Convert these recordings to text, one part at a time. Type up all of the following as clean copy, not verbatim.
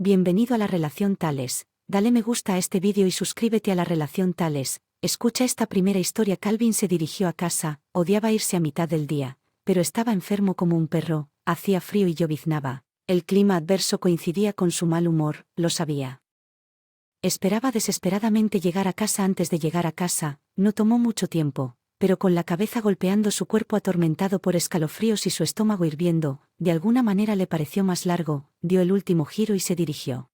Bienvenido a la relación Tales. Dale me gusta a este vídeo y suscríbete a la relación Tales. Escucha esta primera historia. Calvin se dirigió a casa, odiaba irse a mitad del día, pero estaba enfermo como un perro, hacía frío y lloviznaba. El clima adverso coincidía con su mal humor, lo sabía. Esperaba desesperadamente llegar a casa antes de llegar a casa, no tomó mucho tiempo, pero con la cabeza golpeando su cuerpo atormentado por escalofríos y su estómago hirviendo, de alguna manera le pareció más largo, dio el último giro y se dirigió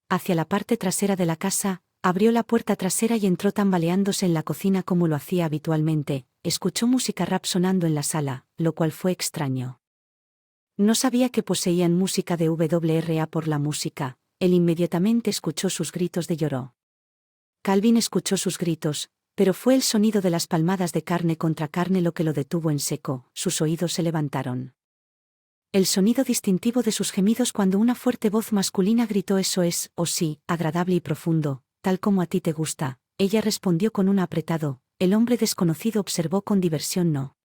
hacia la parte trasera de la casa, abrió la puerta trasera y entró tambaleándose en la cocina como lo hacía habitualmente. Escuchó música rap sonando en la sala, lo cual fue extraño. No sabía que poseían música de WRA por la música. Él inmediatamente escuchó sus gritos de lloró. Calvin escuchó sus gritos, pero fue el sonido de las palmadas de carne contra carne lo que lo detuvo en seco. Sus oídos se levantaron. El sonido distintivo de sus gemidos cuando una fuerte voz masculina gritó: «Eso es, oh sí, agradable y profundo, tal como a ti te gusta». Ella respondió con un apretado. El hombre desconocido observó con diversión: «No.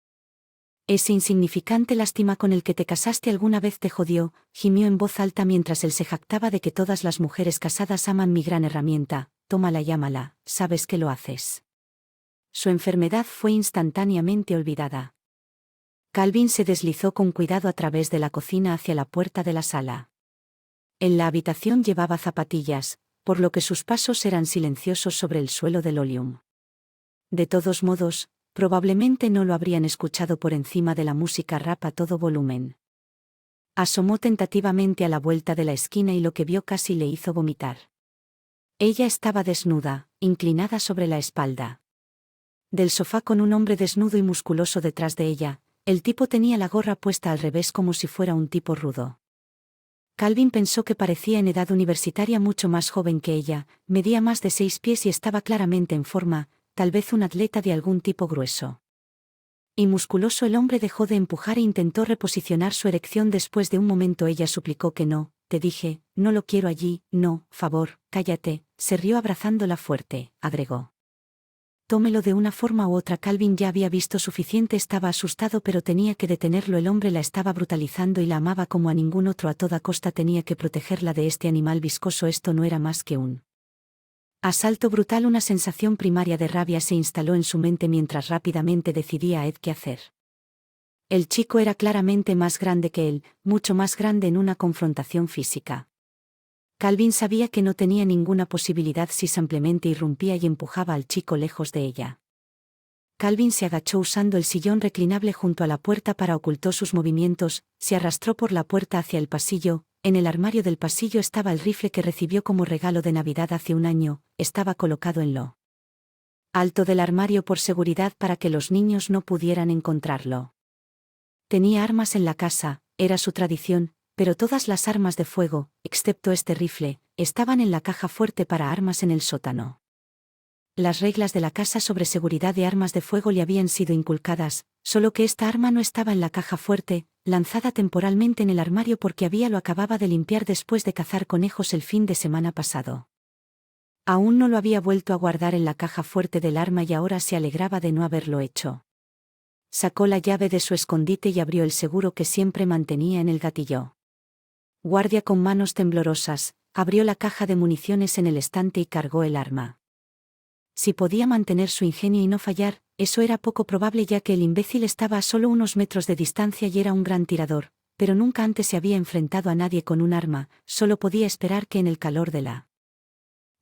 Ese insignificante lástima con el que te casaste alguna vez te jodió», gimió en voz alta mientras él se jactaba de que todas las mujeres casadas aman mi gran herramienta. «Tómala, llámala, sabes que lo haces». Su enfermedad fue instantáneamente olvidada. Calvin se deslizó con cuidado a través de la cocina hacia la puerta de la sala. En la habitación llevaba zapatillas, por lo que sus pasos eran silenciosos sobre el suelo del Oleum. De todos modos, probablemente no lo habrían escuchado por encima de la música rap a todo volumen. Asomó tentativamente a la vuelta de la esquina y lo que vio casi le hizo vomitar. Ella estaba desnuda, inclinada sobre la espalda del sofá con un hombre desnudo y musculoso detrás de ella. El tipo tenía la gorra puesta al revés como si fuera un tipo rudo. Calvin pensó que parecía en edad universitaria mucho más joven que ella, medía más de 6 pies y estaba claramente en forma, tal vez un atleta de algún tipo grueso y musculoso. El hombre dejó de empujar e intentó reposicionar su erección. Después de un momento ella suplicó: «Que no, te dije, no lo quiero allí, no, favor, cállate». Se rió abrazándola fuerte, agregó: «Tómelo de una forma u otra». Calvin ya había visto suficiente, estaba asustado pero tenía que detenerlo. El hombre la estaba brutalizando y la amaba como a ningún otro. A toda costa tenía que protegerla de este animal viscoso. Esto no era más que un asalto brutal. Una sensación primaria de rabia se instaló en su mente mientras rápidamente decidía a Ed qué hacer. El chico era claramente más grande que él, mucho más grande en una confrontación física. Calvin sabía que no tenía ninguna posibilidad si simplemente irrumpía y empujaba al chico lejos de ella. Calvin se agachó usando el sillón reclinable junto a la puerta para ocultar sus movimientos, se arrastró por la puerta hacia el pasillo. En el armario del pasillo estaba el rifle que recibió como regalo de Navidad hace un año, estaba colocado en lo alto del armario por seguridad para que los niños no pudieran encontrarlo. Tenía armas en la casa, era su tradición, pero todas las armas de fuego, excepto este rifle, estaban en la caja fuerte para armas en el sótano. Las reglas de la casa sobre seguridad de armas de fuego le habían sido inculcadas, solo que esta arma no estaba en la caja fuerte, lanzada temporalmente en el armario porque lo acababa de limpiar después de cazar conejos el fin de semana pasado. Aún no lo había vuelto a guardar en la caja fuerte del arma y ahora se alegraba de no haberlo hecho. Sacó la llave de su escondite y abrió el seguro que siempre mantenía en el gatillo. Guardia con manos temblorosas, abrió la caja de municiones en el estante y cargó el arma. Si podía mantener su ingenio y no fallar, eso era poco probable ya que el imbécil estaba a solo unos metros de distancia y era un gran tirador, pero nunca antes se había enfrentado a nadie con un arma. Solo podía esperar que en el calor de la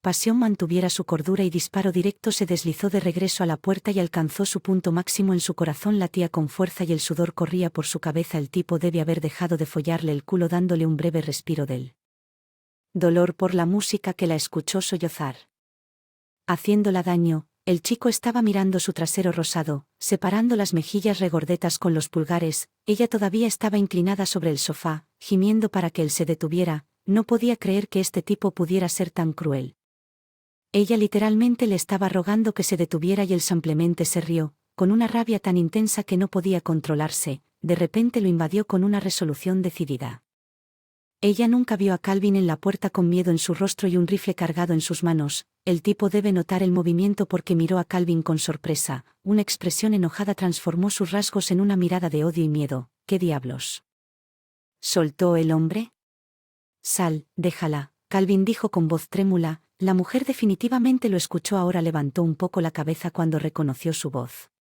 pasión mantuviera su cordura y disparó directo. Se deslizó de regreso a la puerta y alcanzó su punto máximo. En su corazón latía con fuerza y el sudor corría por su cabeza. El tipo debe haber dejado de follarle el culo dándole un breve respiro del dolor por la música que la escuchó sollozar. Haciéndola daño, el chico estaba mirando su trasero rosado, separando las mejillas regordetas con los pulgares. Ella todavía estaba inclinada sobre el sofá, gimiendo para que él se detuviera. No podía creer que este tipo pudiera ser tan cruel. Ella literalmente le estaba rogando que se detuviera y él simplemente se rió, con una rabia tan intensa que no podía controlarse. De repente lo invadió con una resolución decidida. Ella nunca vio a Calvin en la puerta con miedo en su rostro y un rifle cargado en sus manos. El tipo debe notar el movimiento porque miró a Calvin con sorpresa. Una expresión enojada transformó sus rasgos en una mirada de odio y miedo. «¿Qué diablos?», soltó el hombre. Sal, déjala, Calvin dijo con voz trémula. La mujer definitivamente lo escuchó. Ahora levantó un poco la cabeza cuando reconoció su voz.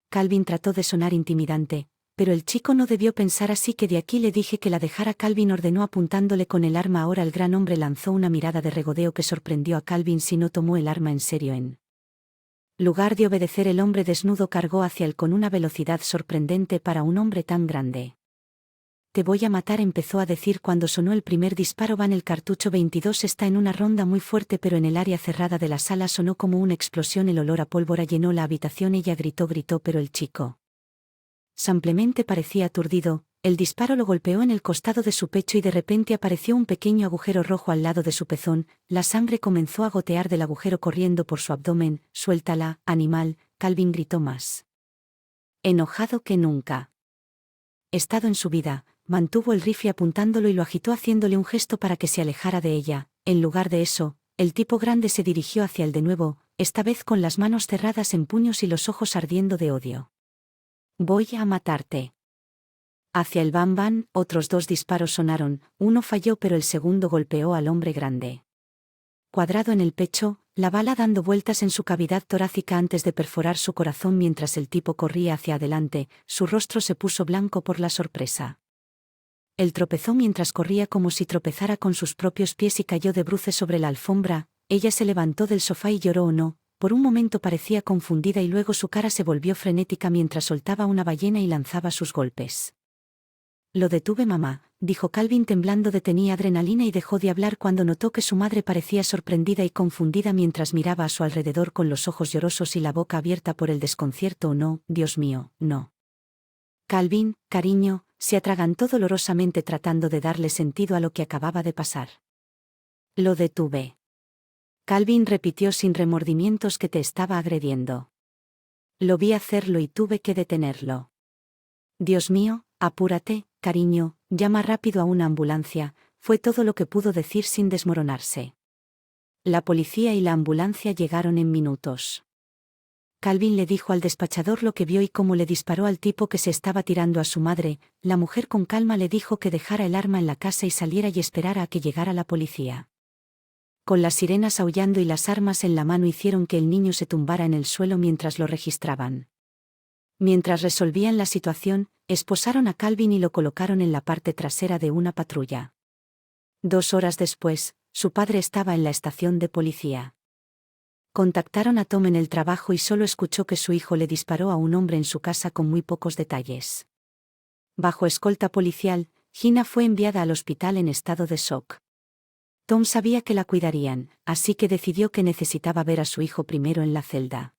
Calvin trató de sonar intimidante, pero el chico no debió pensar así. Que de aquí le dije que la dejara. Calvin ordenó apuntándole con el arma. Ahora el gran hombre lanzó una mirada de regodeo que sorprendió a Calvin. Si no tomó el arma en serio. En lugar de obedecer, el hombre desnudo cargó hacia él con una velocidad sorprendente para un hombre tan grande. Te voy a matar, empezó a decir cuando sonó el primer disparo. Van, el cartucho 22 está en una ronda muy fuerte, pero en el área cerrada de la sala sonó como una explosión. El olor a pólvora llenó la habitación. Ella gritó, pero el chico simplemente parecía aturdido. El disparo lo golpeó en el costado de su pecho y de repente apareció un pequeño agujero rojo al lado de su pezón. La sangre comenzó a gotear del agujero corriendo por su abdomen. Suéltala, animal, Calvin gritó más enojado que nunca estado en su vida. Mantuvo el rifle apuntándolo y lo agitó haciéndole un gesto para que se alejara de ella. En lugar de eso, el tipo grande se dirigió hacia él de nuevo, esta vez con las manos cerradas en puños y los ojos ardiendo de odio. Voy a matarte. Hacia el Bam Bam, otros 2 disparos sonaron. Uno falló, pero el segundo golpeó al hombre grande. Cuadrado en el pecho, la bala dando vueltas en su cavidad torácica antes de perforar su corazón. Mientras el tipo corría hacia adelante, su rostro se puso blanco por la sorpresa. Él tropezó mientras corría, como si tropezara con sus propios pies, y cayó de bruces sobre la alfombra. Ella se levantó del sofá y lloró o no. Por un momento parecía confundida y luego su cara se volvió frenética mientras soltaba una ballena y lanzaba sus golpes. Lo detuve, mamá, dijo Calvin temblando. Tenía adrenalina y dejó de hablar cuando notó que su madre parecía sorprendida y confundida mientras miraba a su alrededor con los ojos llorosos y la boca abierta por el desconcierto. Oh, no, Dios mío, no. Calvin, cariño, se atragantó dolorosamente tratando de darle sentido a lo que acababa de pasar. Lo detuve. Calvin repitió sin remordimientos que te estaba agrediendo. Lo vi hacerlo y tuve que detenerlo. Dios mío, apúrate, cariño, llama rápido a una ambulancia, fue todo lo que pudo decir sin desmoronarse. La policía y la ambulancia llegaron en minutos. Calvin le dijo al despachador lo que vio y cómo le disparó al tipo que se estaba tirando a su madre. La mujer con calma le dijo que dejara el arma en la casa y saliera y esperara a que llegara la policía. Con las sirenas aullando y las armas en la mano hicieron que el niño se tumbara en el suelo mientras lo registraban. Mientras resolvían la situación, esposaron a Calvin y lo colocaron en la parte trasera de una patrulla. 2 horas después, su padre estaba en la estación de policía. Contactaron a Tom en el trabajo y solo escuchó que su hijo le disparó a un hombre en su casa con muy pocos detalles. Bajo escolta policial, Gina fue enviada al hospital en estado de shock. Tom sabía que la cuidarían, así que decidió que necesitaba ver a su hijo primero en la celda.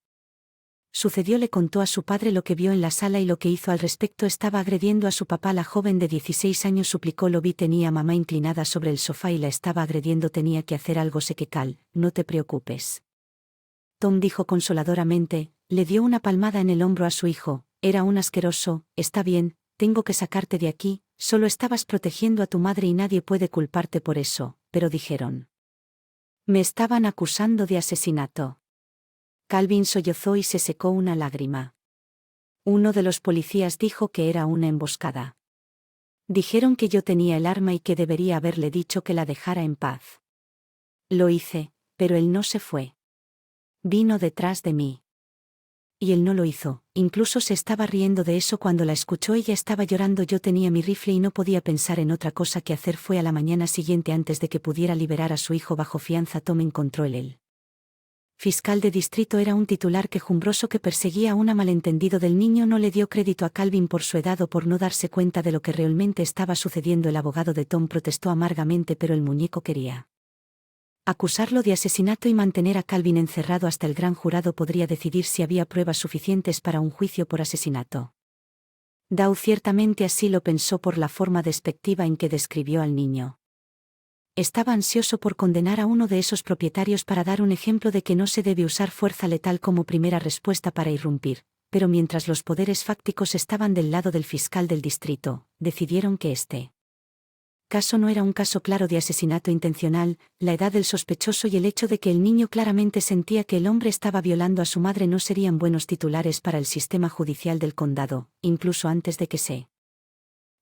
Sucedió, le contó a su padre lo que vio en la sala y lo que hizo al respecto. Estaba agrediendo a su papá. La joven de 16 años suplicó. Lo vi, tenía a mamá inclinada sobre el sofá y la estaba agrediendo. Tenía que hacer algo. Sé que Cal, no te preocupes. Tom dijo consoladoramente, le dio una palmada en el hombro a su hijo. Era un asqueroso. Está bien, tengo que sacarte de aquí, solo estabas protegiendo a tu madre y nadie puede culparte por eso, pero dijeron. Me estaban acusando de asesinato. Calvin sollozó y se secó una lágrima. Uno de los policías dijo que era una emboscada. Dijeron que yo tenía el arma y que debería haberle dicho que la dejara en paz. Lo hice, pero él no se fue. Vino detrás de mí. Y él no lo hizo, incluso se estaba riendo de eso cuando la escuchó. Ella estaba llorando. Yo tenía mi rifle y no podía pensar en otra cosa que hacer. Fue a la mañana siguiente antes de que pudiera liberar a su hijo bajo fianza. Tom encontró el fiscal de distrito era un titular quejumbroso que perseguía a un malentendido del niño. No le dio crédito a Calvin por su edad o por no darse cuenta de lo que realmente estaba sucediendo. El abogado de Tom protestó amargamente, pero el muñeco quería acusarlo de asesinato y mantener a Calvin encerrado hasta el gran jurado podría decidir si había pruebas suficientes para un juicio por asesinato. Dow ciertamente así lo pensó por la forma despectiva en que describió al niño. Estaba ansioso por condenar a uno de esos propietarios para dar un ejemplo de que no se debe usar fuerza letal como primera respuesta para irrumpir, pero mientras los poderes fácticos estaban del lado del fiscal del distrito, decidieron que este caso no era un caso claro de asesinato intencional. La edad del sospechoso y el hecho de que el niño claramente sentía que el hombre estaba violando a su madre no serían buenos titulares para el sistema judicial del condado, incluso antes de que se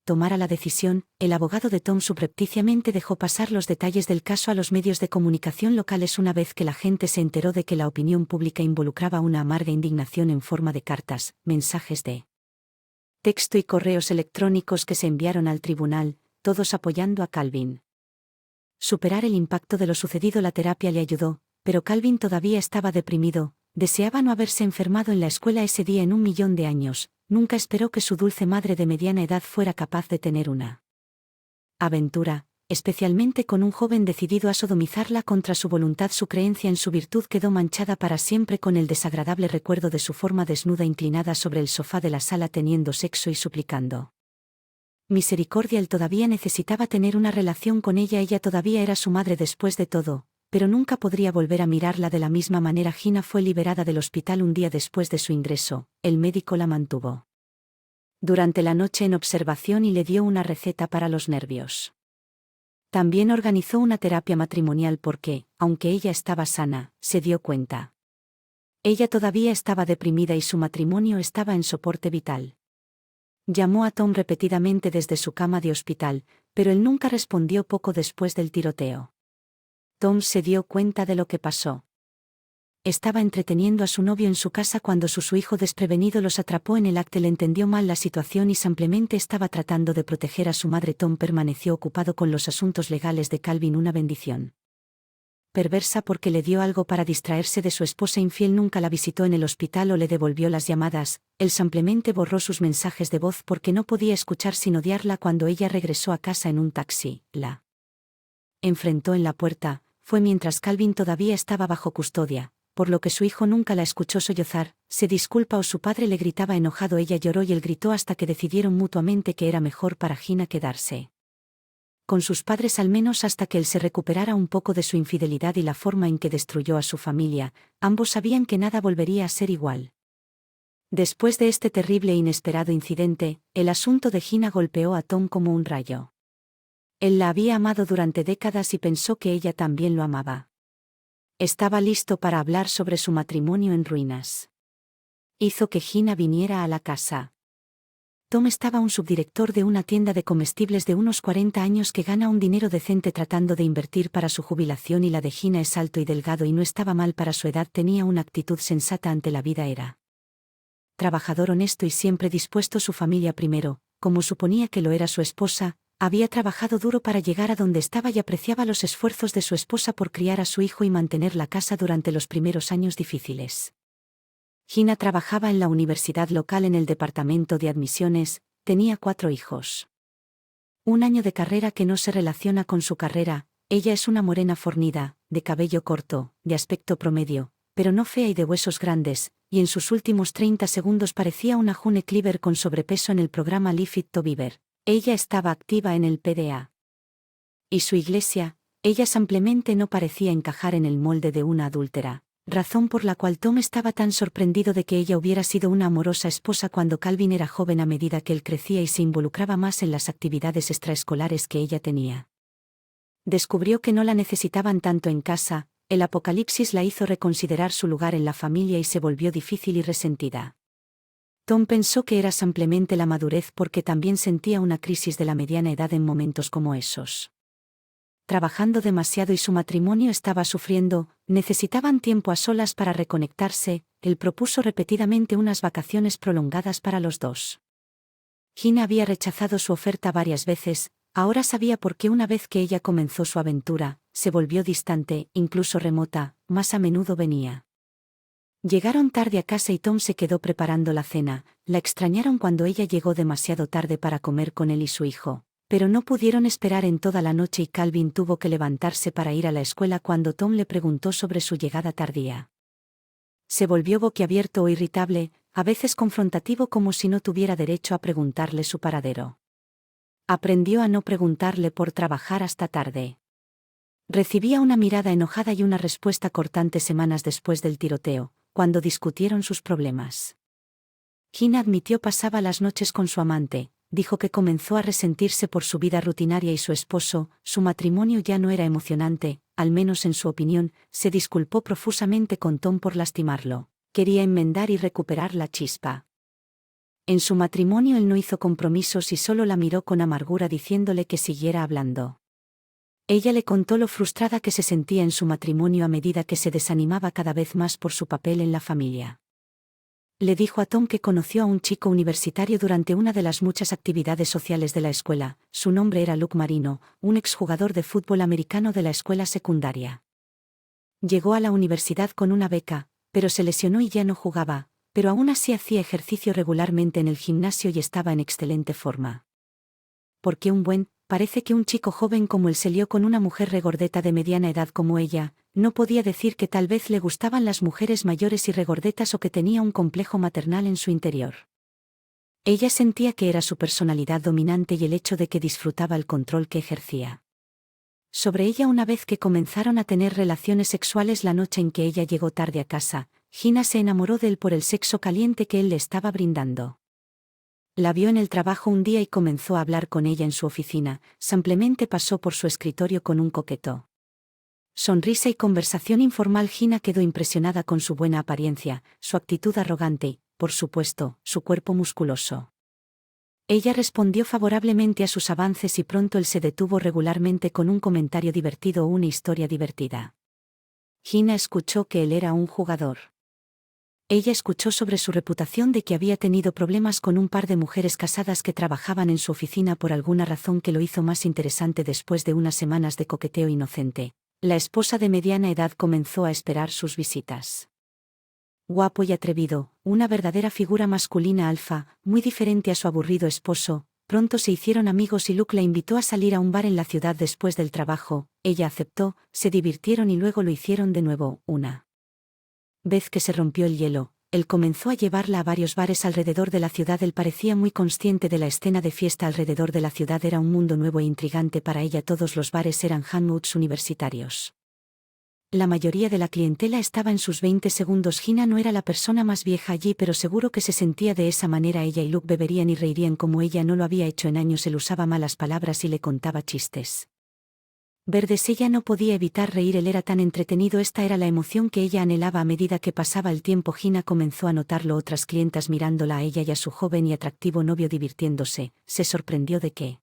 tomara la decisión, el abogado de Tom subrepticiamente dejó pasar los detalles del caso a los medios de comunicación locales una vez que la gente se enteró de que la opinión pública involucraba una amarga indignación en forma de cartas, mensajes de texto y correos electrónicos que se enviaron al tribunal, todos apoyando a Calvin. Superar el impacto de lo sucedido. La terapia le ayudó, pero Calvin todavía estaba deprimido, deseaba no haberse enfermado en la escuela ese día en 1.000.000 de años, nunca esperó que su dulce madre de mediana edad fuera capaz de tener una aventura, especialmente con un joven decidido a sodomizarla contra su voluntad. Su creencia en su virtud quedó manchada para siempre con el desagradable recuerdo de su forma desnuda inclinada sobre el sofá de la sala teniendo sexo y suplicando misericordia. Él todavía necesitaba tener una relación con ella. Ella todavía era su madre después de todo, pero nunca podría volver a mirarla de la misma manera. Gina fue liberada del hospital un día después de su ingreso. El médico la mantuvo durante la noche en observación y le dio una receta para los nervios. También organizó una terapia matrimonial porque, aunque ella estaba sana, se dio cuenta. Ella todavía estaba deprimida y su matrimonio estaba en soporte vital. Llamó a Tom repetidamente desde su cama de hospital, pero él nunca respondió. Poco después del tiroteo, Tom se dio cuenta de lo que pasó. Estaba entreteniendo a su novio en su casa cuando su hijo desprevenido los atrapó en el acto. Él entendió mal la situación y simplemente estaba tratando de proteger a su madre. Tom permaneció ocupado con los asuntos legales de Calvin. Una bendición perversa porque le dio algo para distraerse de su esposa infiel. Nunca la visitó en el hospital o le devolvió las llamadas. Él simplemente borró sus mensajes de voz porque no podía escuchar sin odiarla. Cuando ella regresó a casa en un taxi, la enfrentó en la puerta. Fue mientras Calvin todavía estaba bajo custodia, por lo que su hijo nunca la escuchó sollozar. Se disculpa o su padre le gritaba enojado. Ella lloró y él gritó hasta que decidieron mutuamente que era mejor para Gina quedarse con sus padres al menos hasta que él se recuperara un poco de su infidelidad y la forma en que destruyó a su familia. Ambos sabían que nada volvería a ser igual. Después de este terrible e inesperado incidente, el asunto de Gina golpeó a Tom como un rayo. Él la había amado durante décadas y pensó que ella también lo amaba. Estaba listo para hablar sobre su matrimonio en ruinas. Hizo que Gina viniera a la casa. Tom estaba un subdirector de una tienda de comestibles de unos 40 años que gana un dinero decente tratando de invertir para su jubilación, y la de Gina es alto y delgado y no estaba mal para su edad. Tenía una actitud sensata ante la vida. Era trabajador honesto y siempre dispuesto. Su familia primero, como suponía que lo era su esposa. Había trabajado duro para llegar a donde estaba y apreciaba los esfuerzos de su esposa por criar a su hijo y mantener la casa durante los primeros años difíciles. Gina trabajaba en la universidad local en el departamento de admisiones. Tenía 4 hijos. Un año de carrera que no se relaciona con su carrera. Ella es una morena fornida, de cabello corto, de aspecto promedio, pero no fea y de huesos grandes, y en sus últimos 30 segundos parecía una June Cleaver con sobrepeso en el programa Live Fit to Beaver. Ella estaba activa en el PDA. Y su iglesia. Ella simplemente no parecía encajar en el molde de una adúltera, razón por la cual Tom estaba tan sorprendido de que ella hubiera sido una amorosa esposa cuando Calvin era joven. A medida que él crecía y se involucraba más en las actividades extraescolares que ella tenía, descubrió que no la necesitaban tanto en casa. El apocalipsis la hizo reconsiderar su lugar en la familia y se volvió difícil y resentida. Tom pensó que era simplemente la madurez porque también sentía una crisis de la mediana edad en momentos como esos. Trabajando demasiado y su matrimonio estaba sufriendo, necesitaban tiempo a solas para reconectarse. Él propuso repetidamente unas vacaciones prolongadas para los dos. Gina había rechazado su oferta varias veces. Ahora sabía por qué. Una vez que ella comenzó su aventura, se volvió distante, incluso remota. Más a menudo venía. Llegaron tarde a casa y Tom se quedó preparando la cena. La extrañaron cuando ella llegó demasiado tarde para comer con él y su hijo, pero no pudieron esperar en toda la noche y Calvin tuvo que levantarse para ir a la escuela cuando Tom le preguntó sobre su llegada tardía. Se volvió boquiabierto o irritable, a veces confrontativo, como si no tuviera derecho a preguntarle su paradero. Aprendió a no preguntarle por trabajar hasta tarde. Recibía una mirada enojada y una respuesta cortante semanas después del tiroteo, cuando discutieron sus problemas. Gina admitió pasaba las noches con su amante. Dijo que comenzó a resentirse por su vida rutinaria y su esposo. Su matrimonio ya no era emocionante, al menos en su opinión. Se disculpó profusamente con Tom por lastimarlo. Quería enmendar y recuperar la chispa En su matrimonio él no hizo compromisos y solo la miró con amargura diciéndole que siguiera hablando. Ella le contó lo frustrada que se sentía en su matrimonio a medida que se desanimaba cada vez más por su papel en la familia. Le dijo a Tom que conoció a un chico universitario durante una de las muchas actividades sociales de la escuela. Su nombre era Luke Marino, un exjugador de fútbol americano de la escuela secundaria. Llegó a la universidad con una beca, pero se lesionó y ya no jugaba, pero aún así hacía ejercicio regularmente en el gimnasio y estaba en excelente forma. Parece que un chico joven como él se lió con una mujer regordeta de mediana edad como ella. No podía decir que tal vez le gustaban las mujeres mayores y regordetas o que tenía un complejo maternal en su interior. Ella sentía que era su personalidad dominante y el hecho de que disfrutaba el control que ejercía sobre ella. Una vez que comenzaron a tener relaciones sexuales la noche en que ella llegó tarde a casa, Gina se enamoró de él por el sexo caliente que él le estaba brindando. La vio en el trabajo un día y comenzó a hablar con ella en su oficina. Simplemente pasó por su escritorio con un coqueto sonrisa y conversación informal. Gina quedó impresionada con su buena apariencia, su actitud arrogante y, por supuesto, su cuerpo musculoso. Ella respondió favorablemente a sus avances y pronto él se detuvo regularmente con un comentario divertido o una historia divertida. Gina escuchó que él era un jugador. Ella escuchó sobre su reputación de que había tenido problemas con un par de mujeres casadas que trabajaban en su oficina por alguna razón que lo hizo más interesante. Después de unas semanas de coqueteo inocente, la esposa de mediana edad comenzó a esperar sus visitas. Guapo y atrevido, una verdadera figura masculina alfa, muy diferente a su aburrido esposo, pronto se hicieron amigos y Luke la invitó a salir a un bar en la ciudad después del trabajo. Ella aceptó, se divirtieron y luego lo hicieron de nuevo. Una vez que se rompió el hielo, él comenzó a llevarla a varios bares alrededor de la ciudad. Él parecía muy consciente de la escena de fiesta alrededor de la ciudad. Era un mundo nuevo e intrigante para ella. Todos los bares eran hangouts universitarios. La mayoría de la clientela estaba en sus 20 segundos. Gina no era la persona más vieja allí, pero seguro que se sentía de esa manera. Ella y Luke beberían y reirían como ella no lo había hecho en años. Él usaba malas palabras y le contaba chistes verdes. Ella no podía evitar reír. Él era tan entretenido. Esta era la emoción que ella anhelaba. A medida que pasaba el tiempo, Gina comenzó a notarlo. Otras clientas mirándola a ella y a su joven y atractivo novio divirtiéndose. Se sorprendió de que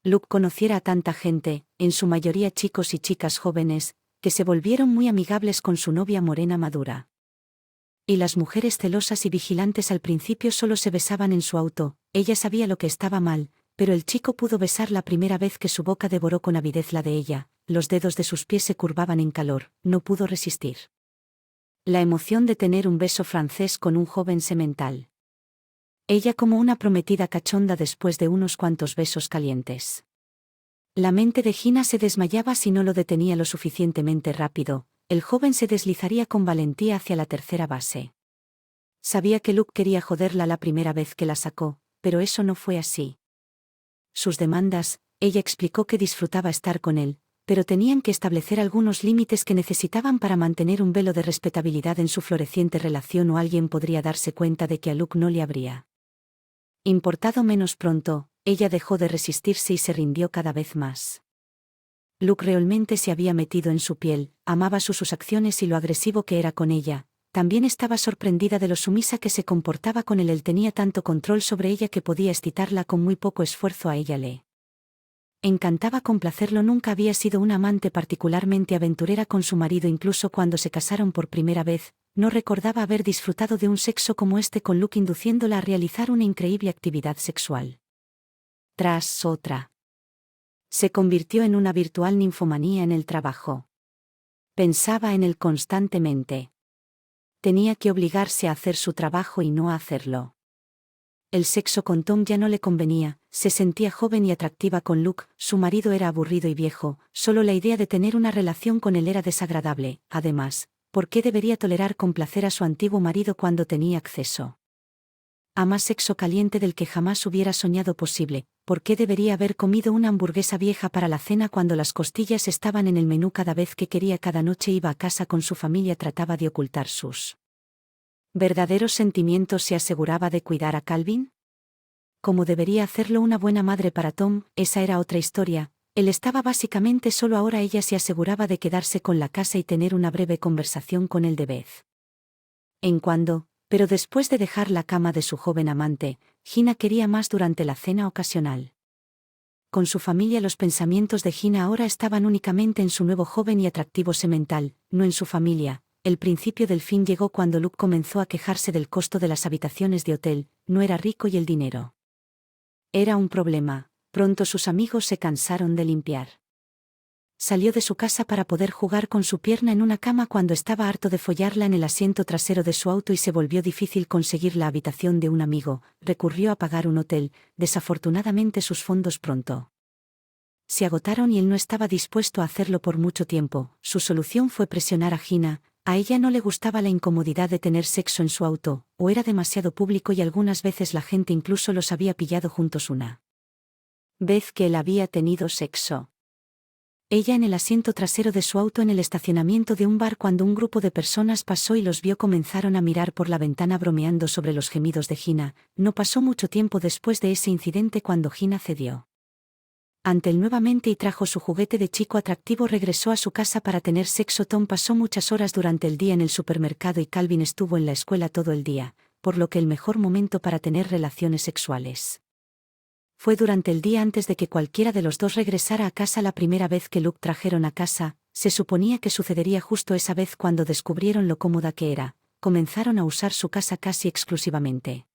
Luke conociera a tanta gente, en su mayoría chicos y chicas jóvenes, que se volvieron muy amigables con su novia morena madura. Y las mujeres celosas y vigilantes al principio solo se besaban en su auto. Ella sabía lo que estaba mal, pero el chico pudo besar la primera vez que su boca devoró con avidez la de ella. Los dedos de sus pies se curvaban en calor. No pudo resistir la emoción de tener un beso francés con un joven semental. Ella como una prometida cachonda después de unos cuantos besos calientes. La mente de Gina se desmayaba si no lo detenía lo suficientemente rápido. El joven se deslizaría con valentía hacia la tercera base. Sabía que Luke quería joderla la primera vez que la sacó, pero eso no fue así. Sus demandas, ella explicó que disfrutaba estar con él, pero tenían que establecer algunos límites que necesitaban para mantener un velo de respetabilidad en su floreciente relación, o alguien podría darse cuenta de que a Luke no le habría importado menos pronto. Ella dejó de resistirse y se rindió cada vez más. Luke realmente se había metido en su piel, amaba sus acciones y lo agresivo que era con ella. También estaba sorprendida de lo sumisa que se comportaba con él. Él tenía tanto control sobre ella que podía excitarla con muy poco esfuerzo. A ella le encantaba complacerlo. Nunca había sido una amante particularmente aventurera con su marido. Incluso cuando se casaron por primera vez, no recordaba haber disfrutado de un sexo como este con Luke, induciéndola a realizar una increíble actividad sexual tras otra. Se convirtió en una virtual ninfomanía en el trabajo. Pensaba en él constantemente. Tenía que obligarse a hacer su trabajo y no a hacerlo. El sexo con Tom ya no le convenía. Se sentía joven y atractiva con Luke. Su marido era aburrido y viejo. Solo la idea de tener una relación con él era desagradable. Además, ¿por qué debería tolerar complacer a su antiguo marido cuando tenía acceso a más sexo caliente del que jamás hubiera soñado posible? ¿Por qué debería haber comido una hamburguesa vieja para la cena cuando las costillas estaban en el menú cada vez que quería? Cada noche iba a casa con su familia. Trataba de ocultar sus verdaderos sentimientos. ¿Se aseguraba de cuidar a Calvin como debería hacerlo una buena madre para Tom? Esa era otra historia. Él estaba básicamente solo. Ahora ella se aseguraba de quedarse con la casa y tener una breve conversación con él de vez en cuando. Pero después de dejar la cama de su joven amante, Gina quería más durante la cena ocasional. Con su familia los pensamientos de Gina ahora estaban únicamente en su nuevo joven y atractivo semental, no en su familia. El principio del fin llegó cuando Luke comenzó a quejarse del costo de las habitaciones de hotel, no era rico y el dinero era un problema. Pronto sus amigos se cansaron de limpiar. Salió de su casa para poder jugar con su pierna en una cama cuando estaba harto de follarla en el asiento trasero de su auto y se volvió difícil conseguir la habitación de un amigo. Recurrió a pagar un hotel, desafortunadamente sus fondos pronto se agotaron y él no estaba dispuesto a hacerlo por mucho tiempo. Su solución fue presionar a Gina. A ella no le gustaba la incomodidad de tener sexo en su auto, o era demasiado público y algunas veces la gente incluso los había pillado juntos una vez que él había tenido sexo. Ella en el asiento trasero de su auto en el estacionamiento de un bar cuando un grupo de personas pasó y los vio comenzaron a mirar por la ventana bromeando sobre los gemidos de Gina. No pasó mucho tiempo después de ese incidente cuando Gina cedió ante él nuevamente y trajo su juguete de chico atractivo. Regresó a su casa para tener sexo. Tom pasó muchas horas durante el día en el supermercado y Calvin estuvo en la escuela todo el día, por lo que el mejor momento para tener relaciones sexuales fue durante el día antes de que cualquiera de los dos regresara a casa. La primera vez que Luke trajeron a casa, se suponía que sucedería justo esa vez cuando descubrieron lo cómoda que era. Comenzaron a usar su casa casi exclusivamente.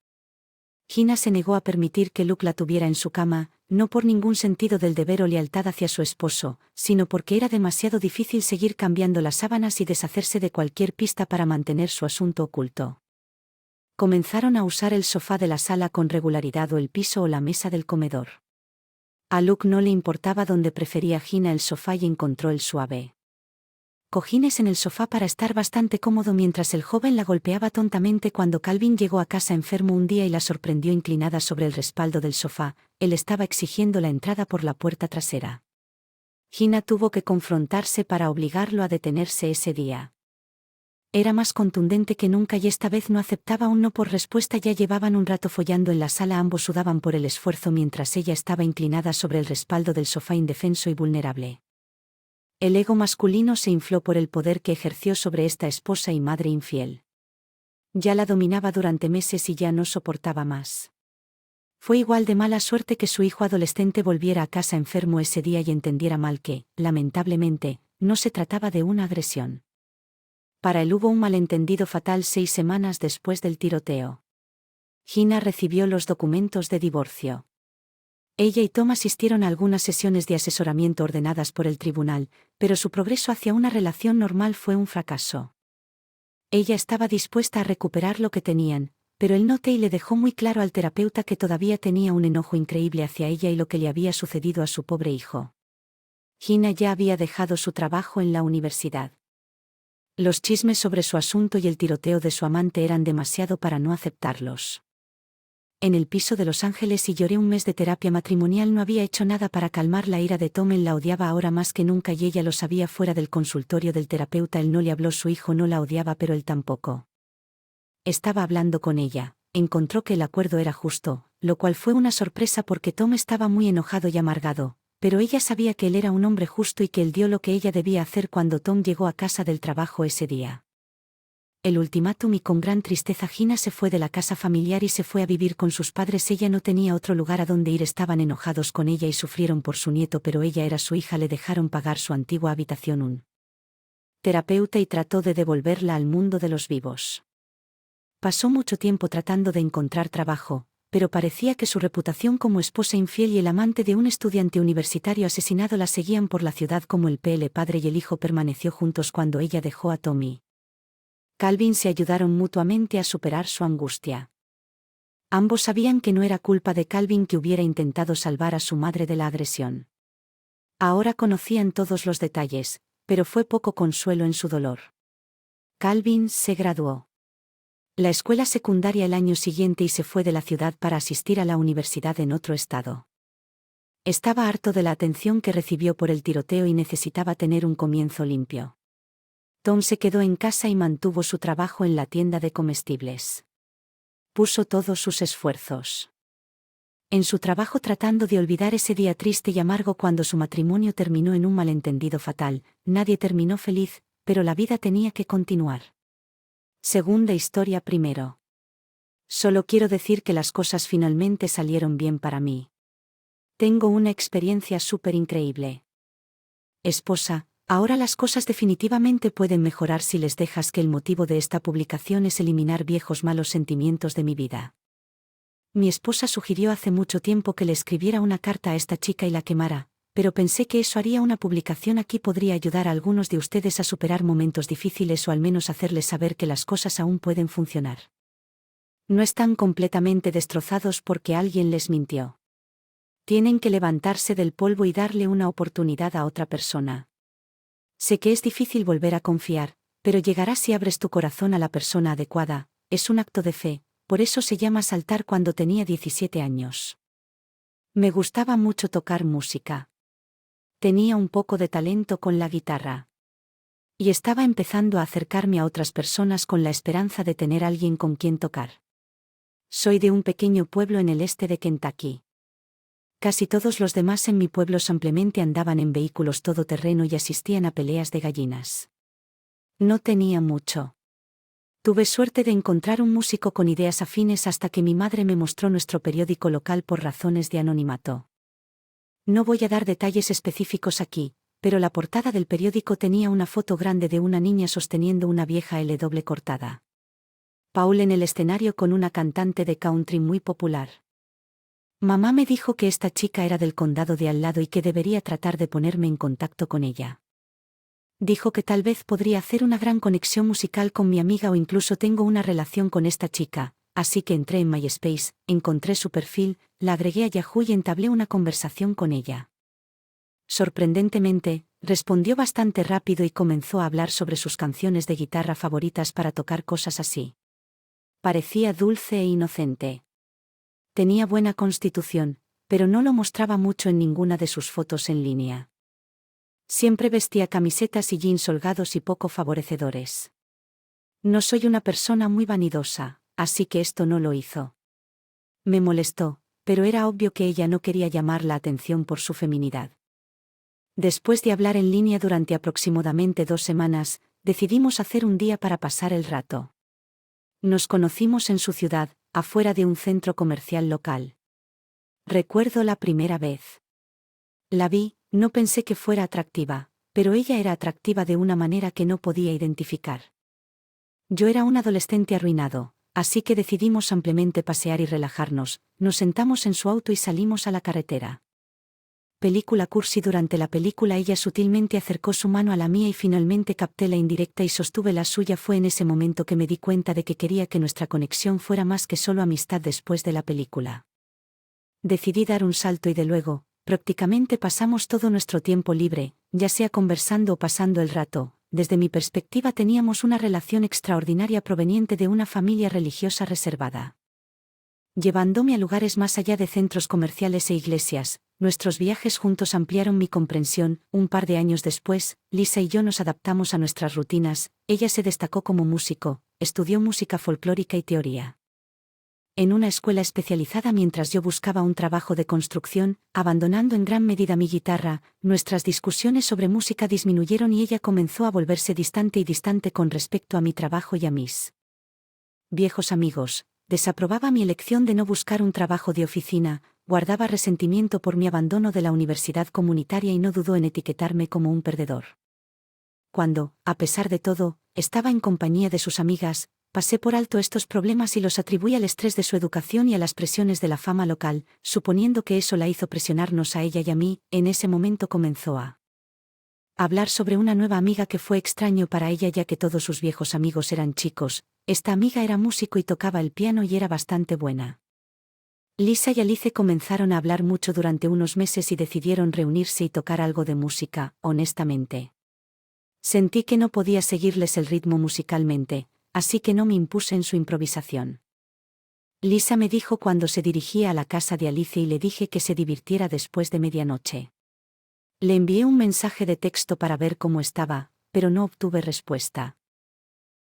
Gina se negó a permitir que Luke la tuviera en su cama, no por ningún sentido del deber o lealtad hacia su esposo, sino porque era demasiado difícil seguir cambiando las sábanas y deshacerse de cualquier pista para mantener su asunto oculto. Comenzaron a usar el sofá de la sala con regularidad o el piso o la mesa del comedor. A Luke no le importaba dónde prefería Gina el sofá y encontró el suave cojines en el sofá para estar bastante cómodo mientras el joven la golpeaba tontamente. Cuando Calvin llegó a casa enfermo un día y la sorprendió inclinada sobre el respaldo del sofá, él estaba exigiendo la entrada por la puerta trasera. Gina tuvo que confrontarse para obligarlo a detenerse ese día. Era más contundente que nunca y esta vez no aceptaba un no por respuesta. Ya llevaban un rato follando en la sala, ambos sudaban por el esfuerzo mientras ella estaba inclinada sobre el respaldo del sofá indefenso y vulnerable. El ego masculino se infló por el poder que ejerció sobre esta esposa y madre infiel. Ya la dominaba durante meses y ya no soportaba más. Fue igual de mala suerte que su hijo adolescente volviera a casa enfermo ese día y entendiera mal que, lamentablemente, no se trataba de una agresión. Para él hubo un malentendido fatal 6 semanas después del tiroteo. Gina recibió los documentos de divorcio. Ella y Tom asistieron a algunas sesiones de asesoramiento ordenadas por el tribunal, pero su progreso hacia una relación normal fue un fracaso. Ella estaba dispuesta a recuperar lo que tenían, pero él noté y le dejó muy claro al terapeuta que todavía tenía un enojo increíble hacia ella y lo que le había sucedido a su pobre hijo. Gina ya había dejado su trabajo en la universidad. Los chismes sobre su asunto y el tiroteo de su amante eran demasiado para no aceptarlos. En el piso de Los Ángeles y lloré un mes de terapia matrimonial. No había hecho nada para calmar la ira de Tom. Él la odiaba ahora más que nunca y ella lo sabía. Fuera del consultorio del terapeuta él no le habló. Su hijo no la odiaba, pero él tampoco. Estaba hablando con ella, encontró que el acuerdo era justo, lo cual fue una sorpresa porque Tom estaba muy enojado y amargado, pero ella sabía que él era un hombre justo y que él dio lo que ella debía hacer cuando Tom llegó a casa del trabajo ese día. El ultimátum y con gran tristeza Gina se fue de la casa familiar y se fue a vivir con sus padres. Ella no tenía otro lugar a donde ir. Estaban enojados con ella y sufrieron por su nieto, pero ella era su hija. Le dejaron pagar su antigua habitación un terapeuta y trató de devolverla al mundo de los vivos. Pasó mucho tiempo tratando de encontrar trabajo, pero parecía que su reputación como esposa infiel y el amante de un estudiante universitario asesinado la seguían por la ciudad como el padre y el hijo. Permaneció juntos cuando ella dejó a Tommy. Calvin se ayudaron mutuamente a superar su angustia. Ambos sabían que no era culpa de Calvin que hubiera intentado salvar a su madre de la agresión. Ahora conocían todos los detalles, pero fue poco consuelo en su dolor. Calvin se graduó la escuela secundaria el año siguiente y se fue de la ciudad para asistir a la universidad en otro estado. Estaba harto de la atención que recibió por el tiroteo y necesitaba tener un comienzo limpio. Tom se quedó en casa y mantuvo su trabajo en la tienda de comestibles. Puso todos sus esfuerzos en su trabajo tratando de olvidar ese día triste y amargo cuando su matrimonio terminó en un malentendido fatal. Nadie terminó feliz, pero la vida tenía que continuar. Segunda historia primero. Solo quiero decir que las cosas finalmente salieron bien para mí. Tengo una experiencia súper increíble. Esposa, ahora las cosas definitivamente pueden mejorar si les dejas que el motivo de esta publicación es eliminar viejos malos sentimientos de mi vida. Mi esposa sugirió hace mucho tiempo que le escribiera una carta a esta chica y la quemara, pero pensé que eso haría una publicación aquí podría ayudar a algunos de ustedes a superar momentos difíciles o al menos hacerles saber que las cosas aún pueden funcionar. No están completamente destrozados porque alguien les mintió. Tienen que levantarse del polvo y darle una oportunidad a otra persona. Sé que es difícil volver a confiar, pero llegará si abres tu corazón a la persona adecuada, es un acto de fe, por eso se llama saltar cuando tenía 17 años. Me gustaba mucho tocar música. Tenía un poco de talento con la guitarra. Y estaba empezando a acercarme a otras personas con la esperanza de tener alguien con quien tocar. Soy de un pequeño pueblo en el este de Kentucky. Casi todos los demás en mi pueblo simplemente andaban en vehículos todoterreno y asistían a peleas de gallinas. No tenía mucho. Tuve suerte de encontrar un músico con ideas afines hasta que mi madre me mostró nuestro periódico local por razones de anonimato. No voy a dar detalles específicos aquí, pero la portada del periódico tenía una foto grande de una niña sosteniendo una vieja LW cortada. Paul en el escenario con una cantante de country muy popular. Mamá me dijo que esta chica era del condado de al lado y que debería tratar de ponerme en contacto con ella. Dijo que tal vez podría hacer una gran conexión musical con mi amiga o incluso tengo una relación con esta chica, así que entré en MySpace, encontré su perfil, la agregué a Yahoo y entablé una conversación con ella. Sorprendentemente, respondió bastante rápido y comenzó a hablar sobre sus canciones de guitarra favoritas para tocar cosas así. Parecía dulce e inocente. Tenía buena constitución, pero no lo mostraba mucho en ninguna de sus fotos en línea. Siempre vestía camisetas y jeans holgados y poco favorecedores. No soy una persona muy vanidosa, así que esto no lo hizo. Me molestó, pero era obvio que ella no quería llamar la atención por su feminidad. Después de hablar en línea durante aproximadamente 2 semanas, decidimos hacer un día para pasar el rato. Nos conocimos en su ciudad, afuera de un centro comercial local. Recuerdo la primera vez. La vi, no pensé que fuera atractiva, pero ella era atractiva de una manera que no podía identificar. Yo era un adolescente arruinado, así que decidimos simplemente pasear y relajarnos, nos sentamos en su auto y salimos a la carretera. Película cursi. Durante la película ella sutilmente acercó su mano a la mía y finalmente capté la indirecta y sostuve la suya. Fue en ese momento que me di cuenta de que quería que nuestra conexión fuera más que solo amistad. Después de la película decidí dar un salto y de luego, prácticamente pasamos todo nuestro tiempo libre, ya sea conversando o pasando el rato. Desde mi perspectiva teníamos una relación extraordinaria proveniente de una familia religiosa reservada. Llevándome a lugares más allá de centros comerciales e iglesias, nuestros viajes juntos ampliaron mi comprensión. Un par de años después, Lisa y yo nos adaptamos a nuestras rutinas. Ella se destacó como músico, estudió música folclórica y teoría en una escuela especializada mientras yo buscaba un trabajo de construcción, abandonando en gran medida mi guitarra. Nuestras discusiones sobre música disminuyeron y ella comenzó a volverse distante con respecto a mi trabajo y a mis viejos amigos. Desaprobaba mi elección de no buscar un trabajo de oficina, guardaba resentimiento por mi abandono de la universidad comunitaria y no dudó en etiquetarme como un perdedor. Cuando, a pesar de todo, estaba en compañía de sus amigas, pasé por alto estos problemas y los atribuí al estrés de su educación y a las presiones de la fama local, suponiendo que eso la hizo presionarnos a ella y a mí. En ese momento comenzó a hablar sobre una nueva amiga que fue extraño para ella ya que todos sus viejos amigos eran chicos. Esta amiga era músico y tocaba el piano y era bastante buena. Lisa y Alice comenzaron a hablar mucho durante unos meses y decidieron reunirse y tocar algo de música. Honestamente, sentí que no podía seguirles el ritmo musicalmente, así que no me impuse en su improvisación. Lisa me dijo cuando se dirigía a la casa de Alice y le dije que se divirtiera después de medianoche. Le envié un mensaje de texto para ver cómo estaba, pero no obtuve respuesta.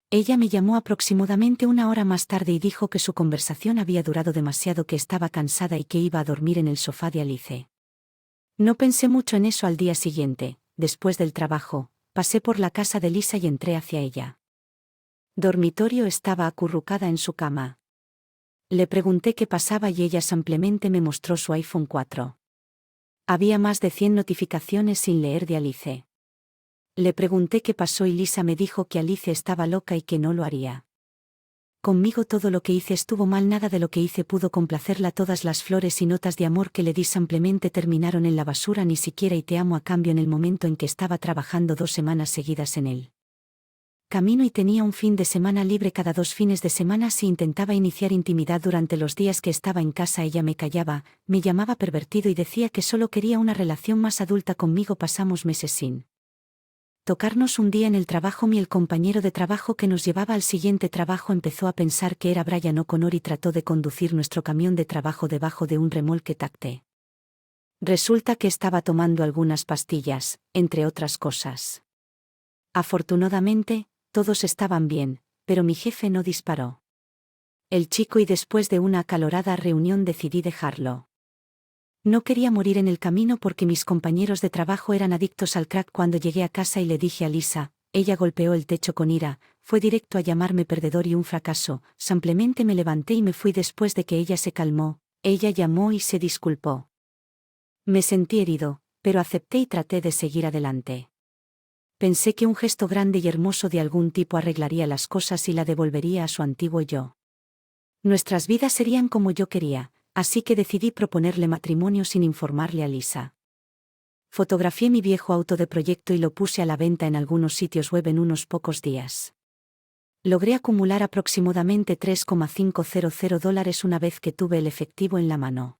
Ella me llamó aproximadamente 1 hora más tarde y dijo que su conversación había durado demasiado, que estaba cansada y que iba a dormir en el sofá de Alice. No pensé mucho en eso. Al día siguiente, después del trabajo, pasé por la casa de Lisa y entré hacia ella. Dormitorio. Estaba acurrucada en su cama. Le pregunté qué pasaba y ella simplemente me mostró su iPhone 4. Había más de 100 notificaciones sin leer de Alice. Le pregunté qué pasó y Lisa me dijo que Alice estaba loca y que no lo haría. Conmigo todo lo que hice estuvo mal, nada de lo que hice pudo complacerla, todas las flores y notas de amor que le di simplemente terminaron en la basura, ni siquiera y te amo a cambio en el momento en que estaba trabajando 2 semanas seguidas en él. Camino y tenía un fin de semana libre cada 2 fines de semana. Si intentaba iniciar intimidad durante los días que estaba en casa, ella me callaba, me llamaba pervertido y decía que solo quería una relación más adulta conmigo. Pasamos meses sin tocarnos. Un día en el trabajo, el compañero de trabajo que nos llevaba al siguiente trabajo empezó a pensar que era Brian O'Connor y trató de conducir nuestro camión de trabajo debajo de un remolque táctil. Resulta que estaba tomando algunas pastillas, entre otras cosas. Afortunadamente, todos estaban bien, pero mi jefe no disparó el chico y después de una acalorada reunión decidí dejarlo. No quería morir en el camino porque mis compañeros de trabajo eran adictos al crack. Cuando llegué a casa y le dije a Lisa, ella golpeó el techo con ira, fue directo a llamarme perdedor y un fracaso. Simplemente me levanté y me fui. Después de que ella se calmó, ella llamó y se disculpó. Me sentí herido, pero acepté y traté de seguir adelante. Pensé que un gesto grande y hermoso de algún tipo arreglaría las cosas y la devolvería a su antiguo yo. Nuestras vidas serían como yo quería, así que decidí proponerle matrimonio sin informarle a Lisa. Fotografié mi viejo auto de proyecto y lo puse a la venta en algunos sitios web en unos pocos días. Logré acumular aproximadamente $3,500 una vez que tuve el efectivo en la mano.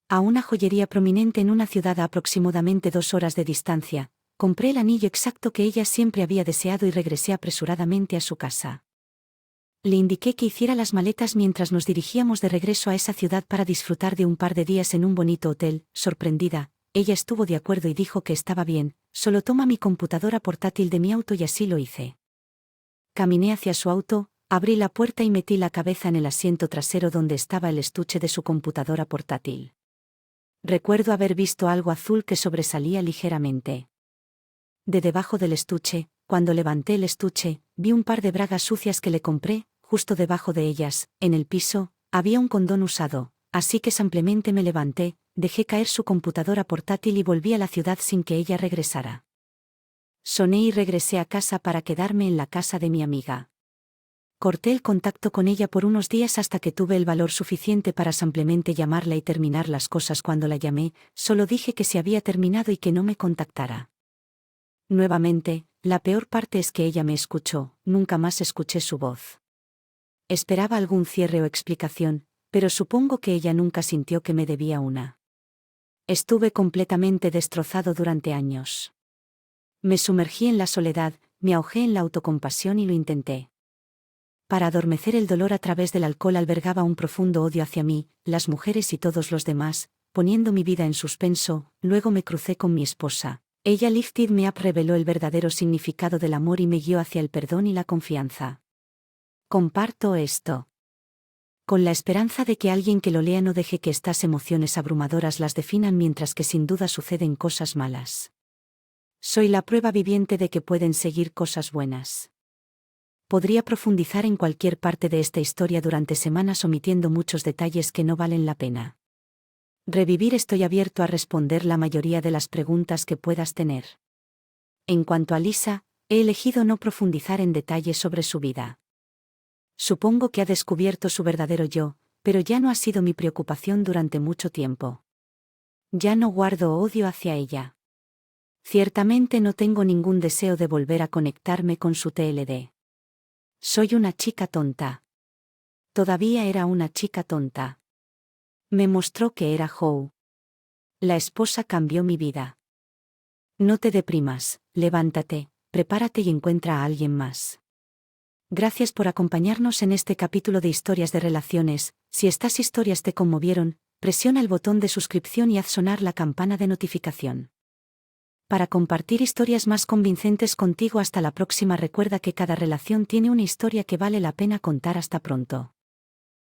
A una joyería prominente en una ciudad a aproximadamente 2 horas de distancia, compré el anillo exacto que ella siempre había deseado y regresé apresuradamente a su casa. Le indiqué que hiciera las maletas mientras nos dirigíamos de regreso a esa ciudad para disfrutar de un par de días en un bonito hotel. Sorprendida, ella estuvo de acuerdo y dijo que estaba bien, solo toma mi computadora portátil de mi auto y así lo hice. Caminé hacia su auto, abrí la puerta y metí la cabeza en el asiento trasero donde estaba el estuche de su computadora portátil. Recuerdo haber visto algo azul que sobresalía ligeramente de debajo del estuche. Cuando levanté el estuche, vi un par de bragas sucias que le compré. Justo debajo de ellas, en el piso, había un condón usado, así que simplemente me levanté, dejé caer su computadora portátil y volví a la ciudad sin que ella regresara. Soné y regresé a casa para quedarme en la casa de mi amiga. Corté el contacto con ella por unos días hasta que tuve el valor suficiente para simplemente llamarla y terminar las cosas. Cuando la llamé, solo dije que se había terminado y que no me contactara. Nuevamente, la peor parte es que ella me escuchó, nunca más escuché su voz. Esperaba algún cierre o explicación, pero supongo que ella nunca sintió que me debía una. Estuve completamente destrozado durante años. Me sumergí en la soledad, me ahogé en la autocompasión y lo intenté. Para adormecer el dolor a través del alcohol albergaba un profundo odio hacia mí, las mujeres y todos los demás, poniendo mi vida en suspenso. Luego me crucé con mi esposa. Ella Lifted Me Up reveló el verdadero significado del amor y me guió hacia el perdón y la confianza. Comparto esto con la esperanza de que alguien que lo lea no deje que estas emociones abrumadoras las definan, mientras que sin duda suceden cosas malas. Soy la prueba viviente de que pueden seguir cosas buenas. Podría profundizar en cualquier parte de esta historia durante semanas omitiendo muchos detalles que no valen la pena revivir. Estoy abierto a responder la mayoría de las preguntas que puedas tener. En cuanto a Lisa, he elegido no profundizar en detalles sobre su vida. Supongo que ha descubierto su verdadero yo, pero ya no ha sido mi preocupación durante mucho tiempo. Ya no guardo odio hacia ella. Ciertamente no tengo ningún deseo de volver a conectarme con su TLD. Soy una chica tonta. Todavía era una chica tonta. Me mostró que era Joe. La esposa cambió mi vida. No te deprimas, levántate, prepárate y encuentra a alguien más. Gracias por acompañarnos en este capítulo de Historias de Relaciones. Si estas historias te conmovieron, presiona el botón de suscripción y haz sonar la campana de notificación. Para compartir historias más convincentes contigo. Hasta la próxima. Recuerda que cada relación tiene una historia que vale la pena contar. Hasta pronto.